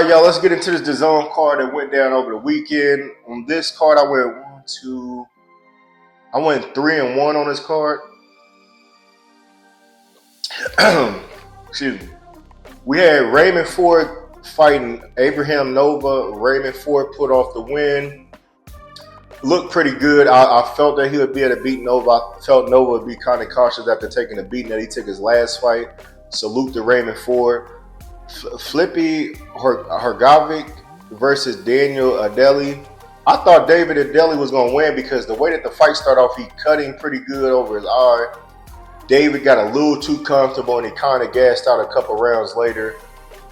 y'all, let's get into this DAZN card that went down over the weekend. On this card, I went 3-1 on this card. Excuse me. We had Raymond Ford fighting Abraham Nova. Raymond Ford put off the win. Looked pretty good. I felt that he would be able to beat Nova. I felt Nova would be kind of cautious after taking the beating that he took his last fight. Salute to Raymond Ford. Flippy Hrgovic versus Daniel Adeli. I thought David Adeli was going to win because the way that the fight started off, he cut him pretty good over his eye. David got a little too comfortable and he kind of gassed out a couple rounds later.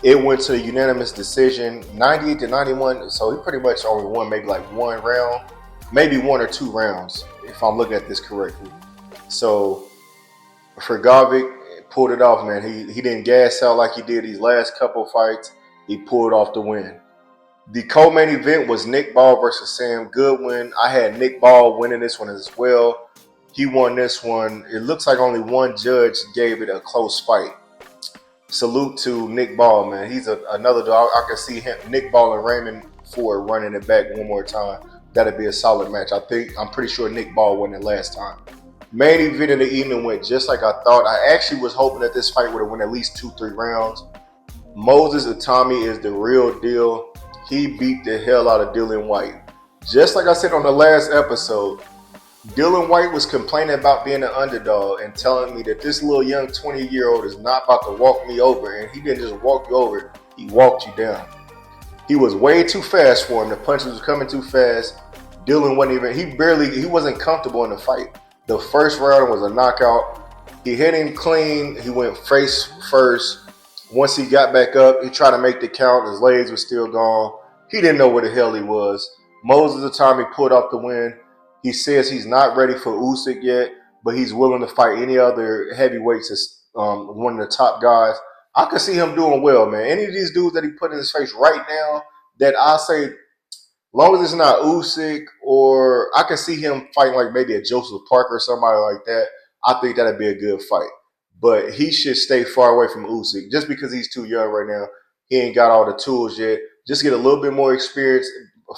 It went to a unanimous decision, 98-91. So he pretty much only won maybe like one round, maybe 1 or 2 rounds, if I'm looking at this correctly. So Hrgovic pulled it off, man. He didn't gas out like he did these last couple fights. He pulled off the win. The co-main event was Nick Ball versus Sam Goodwin. I had Nick Ball winning this one as well. He won this one. It looks like only one judge gave it a close fight. Salute to Nick Ball, man. He's another dog. I can see him, Nick Ball and Raymond Ford running it back one more time. That'd be a solid match. I'm pretty sure Nick Ball won it last time. Main event of the evening went just like I thought. I actually was hoping that this fight would have won at least 2-3 rounds. Moses Utami is the real deal. He beat the hell out of Dylan White. Just like I said on the last episode, Dylan White was complaining about being an underdog and telling me that this little young 20-year-old is not about to walk me over. And he didn't just walk you over, he walked you down. He was way too fast for him. The punches was coming too fast. Dylan he wasn't comfortable in the fight. The first round was a knockout. He hit him clean. He went face first. Once he got back up, he tried to make the count. His legs were still gone. He didn't know where the hell he was. Moses Utami pulled off the win. He says he's not ready for Usyk yet, but he's willing to fight any other heavyweights as one of the top guys. I could see him doing well, man. Any of these dudes that he put in his face right now that I say, long as it's not Usyk, or I can see him fighting like maybe a Joseph Parker or somebody like that, I think that'd be a good fight. But he should stay far away from Usyk just because he's too young right now. He ain't got all the tools yet. Just get a little bit more experience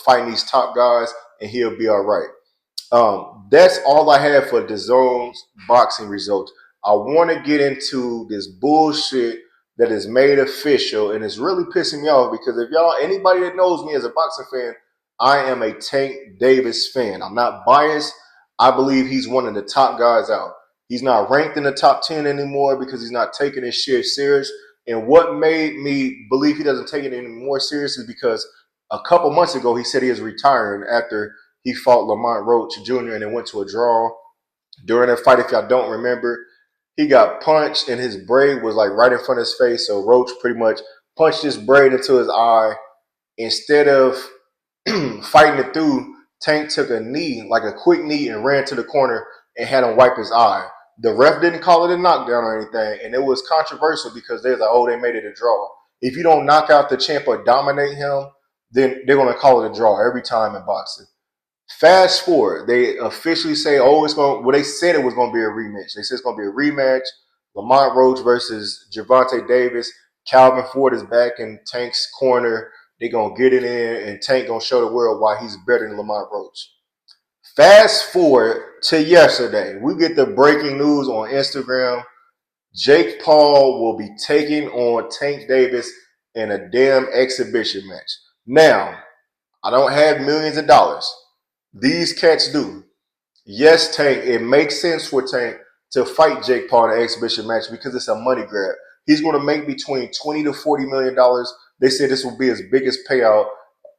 fighting these top guys, and he'll be all right. That's all I have for DAZN's boxing results. I want to get into this bullshit that is made official, and it's really pissing me off because if anybody that knows me as a boxing fan, I am a Tank Davis fan. I'm not biased. I believe he's one of the top guys out. He's not ranked in the top 10 anymore because he's not taking his shit serious. And what made me believe he doesn't take it any more serious is because a couple months ago he said he is retiring after he fought Lamont Roach Jr. and it went to a draw. During that fight, if y'all don't remember, he got punched and his braid was like right in front of his face. So Roach pretty much punched his braid into his eye. Instead of fighting it through, Tank took a knee, like a quick knee, and ran to the corner and had him wipe his eye. The ref didn't call it a knockdown or anything, and it was controversial because they're like, oh, they made it a draw. If you don't knock out the champ or dominate him, then they're going to call it a draw every time in boxing. Fast forward, they officially say, they said it was going to be a rematch. They said it's going to be a rematch. Lamont Roach versus Gervonta Davis. Calvin Ford is back in Tank's corner. They're going to get it in, and Tank going to show the world why he's better than Lamont Roach. Fast forward to yesterday. We get the breaking news on Instagram. Jake Paul will be taking on Tank Davis in a damn exhibition match. Now, I don't have millions of dollars. These cats do. Yes, Tank, it makes sense for Tank to fight Jake Paul in an exhibition match because it's a money grab. He's going to make between $20 to $40 million. They said this will be his biggest payout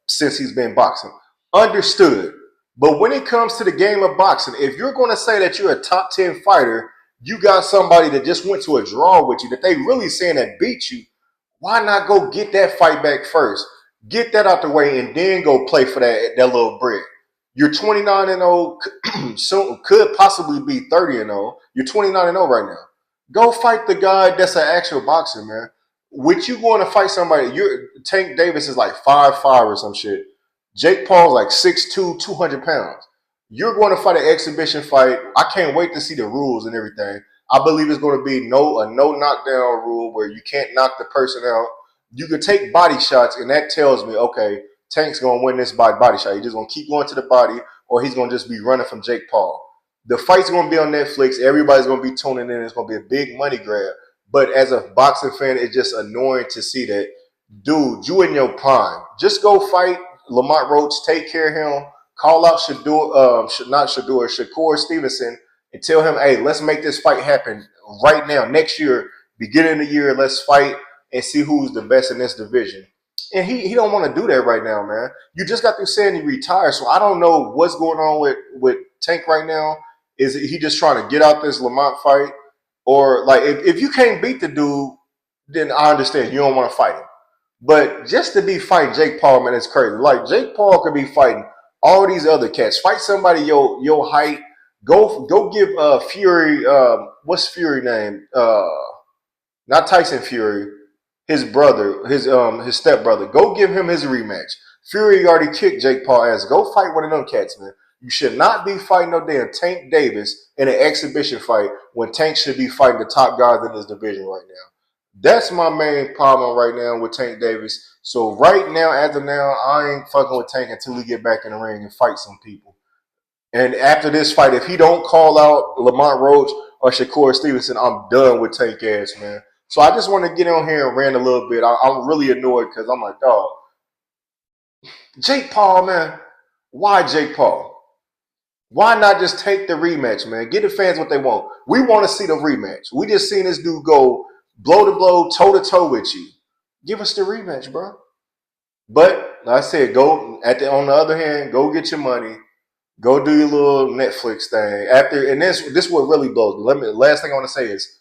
since he's been boxing. Understood. But when it comes to the game of boxing, if you're going to say that you're a top 10 fighter, you got somebody that just went to a draw with you, that they really saying that beat you, why not go get that fight back first? Get that out the way and then go play for that little bread. You're 29-0, soon could possibly be 30-0. You're 29-0 right now. Go fight the guy that's an actual boxer, man. With you going to fight somebody, Tank Davis is like 5'5" or some shit. Jake Paul's like 6'2", 200 pounds. You're going to fight an exhibition fight. I can't wait to see the rules and everything. I believe it's going to be a no knockdown rule where you can't knock the person out. you could take body shots, and that tells me, okay, Tank's gonna win this by body shot. He's just gonna keep going to the body, or he's gonna just be running from Jake Paul. The fight's gonna be on Netflix. Everybody's gonna be tuning in. It's gonna be a big money grab. But as a boxing fan, it's just annoying to see that, dude, you in your prime. Just go fight Lamont Roach. Take care of him. Call out Shakur Stevenson, and tell him, hey, let's make this fight happen right now. Next year, beginning of the year, let's fight and see who's the best in this division. And he don't want to do that right now, man. You just got through saying he retired, so I don't know what's going on with Tank right now. Is he just trying to get out this Lamont fight? Or like if you can't beat the dude, then I understand you don't want to fight him. But just to be fighting Jake Paul, man, it's crazy. Like Jake Paul could be fighting all these other cats. Fight somebody your height. Go give Fury what's Fury name? Not Tyson Fury, his brother, his stepbrother. Go give him his rematch. Fury already kicked Jake Paul ass. Go fight one of them cats, man. You should not be fighting no damn Tank Davis in an exhibition fight when Tank should be fighting the top guys in this division right now. That's my main problem right now with Tank Davis. So right now, as of now, I ain't fucking with Tank until we get back in the ring and fight some people. And after this fight, if he don't call out Lamont Roach or Shakur Stevenson, I'm done with Tank ass, man. So I just want to get on here and rant a little bit. I'm really annoyed because I'm like, dog, Jake Paul, man. Why Jake Paul? Why not just take the rematch, man? Get the fans what they want. We want to see the rematch. We just seen this dude go blow to blow, toe to toe with you. Give us the rematch, bro. But like I said, on the other hand, go get your money. Go do your little Netflix thing. And this what really blows me. Last thing I want to say is,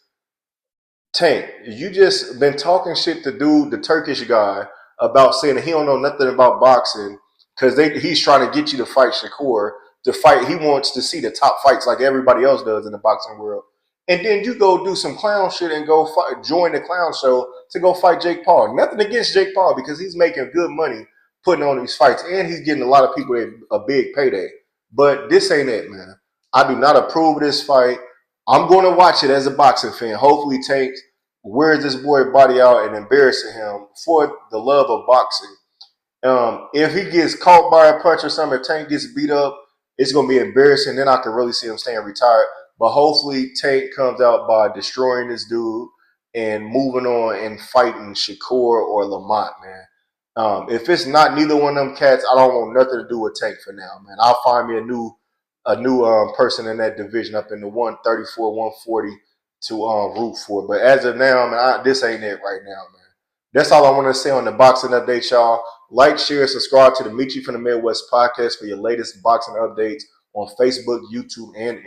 Tank, you just been talking shit to dude, the Turkish guy, about saying that he don't know nothing about boxing because he's trying to get you to fight Shakur to fight. He wants to see the top fights like everybody else does in the boxing world. And then you go do some clown shit and go join the clown show to go fight Jake Paul. Nothing against Jake Paul because he's making good money putting on these fights and he's getting a lot of people a big payday. But this ain't it, man. I do not approve of this fight. I'm going to watch it as a boxing fan. Hopefully, Tank wears this boy body out and embarrassing him for the love of boxing. If he gets caught by a punch or something, if Tank gets beat up, it's going to be embarrassing. Then I can really see him staying retired. But hopefully, Tank comes out by destroying this dude and moving on and fighting Shakur or Lamont, man. If it's not neither one of them cats, I don't want nothing to do with Tank for now, man. I'll find me a new person in that division up in the 134, 140 to root for. But as of now, man, this ain't it right now, man. That's all I want to say on the boxing update, y'all. Like, share, subscribe to the Mechee from the Midwest podcast for your latest boxing updates on Facebook, YouTube, and